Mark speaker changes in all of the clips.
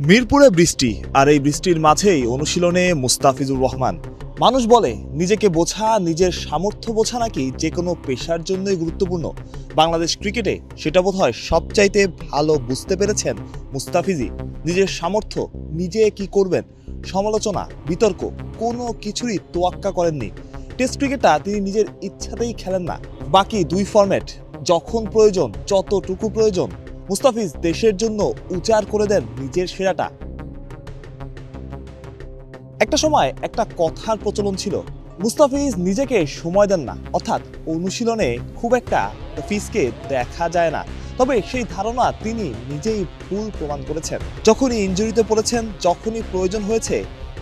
Speaker 1: মিরপুরে বৃষ্টি, আর এই বৃষ্টির মাঝেই অনুশীলনে মুস্তাফিজুর রহমান। মানুষ বলে নিজেকে বোঝা, নিজের সামর্থ্য বোঝা নাকি যে কোনো পেশার জন্যই গুরুত্বপূর্ণ। বাংলাদেশ ক্রিকেটে সেটা বোধহয় সবচাইতে ভালো বুঝতে পেরেছেন মুস্তাফিজই। নিজের সামর্থ্য, নিজে কি করবেন, সমালোচনা, বিতর্ক কোনো কিছুরই তোয়াক্কা করেননি। টেস্ট ক্রিকেটটা তিনি নিজের ইচ্ছাতেই খেলেন না। বাকি দুই ফরম্যাট যখন প্রয়োজন, যতটুকু প্রয়োজন, মুস্তাফিজ দেশের জন্য উজাড় করে দেন নিজের সেরাটা। একটা সময় একটা কথার প্রচলন ছিল, মুস্তাফিজ নিজেকে সময় দেন না, অর্থাৎ অনুশীলনে খুব একটা মুস্তাফিজকে দেখা যায় না। তবে সেই ধারণা তিনি নিজেই ভুল প্রমাণ করেছেন। যখনই ইনজুরিতে পড়েছেন, যখনই প্রয়োজন হয়েছে,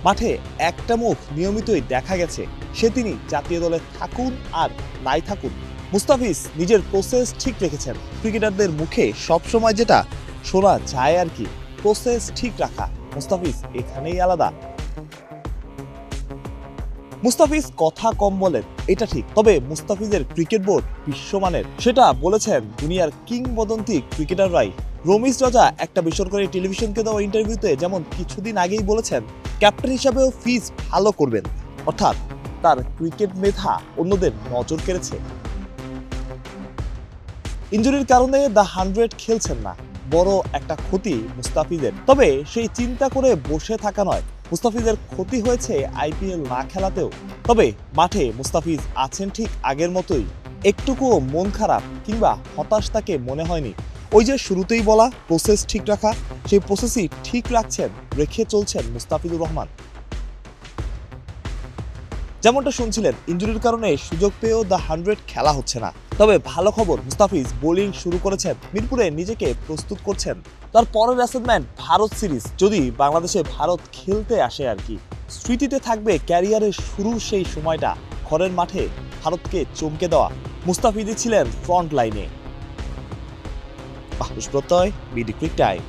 Speaker 1: মাঠে একটা মুখ নিয়মিতই দেখা গেছে। তিনি জাতীয় দলে থাকুন আর নাই থাকুন, মুস্তাফিজ নিজের প্রসেস ঠিক রেখেছেন। ক্রিকেটারদের মুখে সবসময় যেটা শোনা যায় আর কি, প্রসেস ঠিক রাখা। মুস্তাফিজ এখানেই আলাদা। মুস্তাফিজ কথা কম বলেন, এটা ঠিক, তবে মুস্তাফিজের ক্রিকেট বোর্ড বিশ্বমানের, সেটা বলেছেন দুনিয়ার কিংবদন্তি ক্রিকেটাররাই। রমিজ রাজা একটা বেসরকারি টেলিভিশনকে দেওয়া ইন্টারভিউতে যেমন কিছুদিন আগেই বলেছেন, ক্যাপ্টেন হিসাবেও ফিজ ভালো করবেন, অর্থাৎ তার ক্রিকেট মেধা অন্যদের নজর কেড়েছে। ইনজুরির কারণে দ্য 100 খেলছেন না, বড় একটা ক্ষতি মুস্তাফিজের। তবে সেই চিন্তা করে বসে থাকা নয়, মুস্তাফিজের ক্ষতি হয়েছে আইপিএল না খেলাতেও। তবে মাঠে মুস্তাফিজ আছেন ঠিক আগের মতোই, একটুকুও মন খারাপ কিংবা হতাশ তাকে মনে হয়নি। ওই যে শুরুতেই বলা প্রসেস ঠিক রাখা, সেই প্রসেসই ঠিক রাখছেন, রেখে চলছেন মুস্তাফিজুর রহমান। যেমনটা শুনছিলেন, ইনজুরির কারণে সুযোগ পেয়েও দ্য 100 খেলা হচ্ছে না। তবে ভালো খবর, মুস্তাফিজ বোলিং শুরু করেছেন, মিরপুরে নিজেকে প্রস্তুত করছেন। তার পরের অ্যাসাইনমেন্ট ভারত সিরিজ, যদি বাংলাদেশে ভারত খেলতে আসে আর কি। স্মৃতিতে থাকবে ক্যারিয়ারের শুরুর সেই সময়টা, ঘরের মাঠে ভারতকে চমকে দেওয়া। মুস্তাফিজই ছিলেন ফ্রন্ট লাইনে। প্রত্যয়, বিডি ক্রিক টাইম।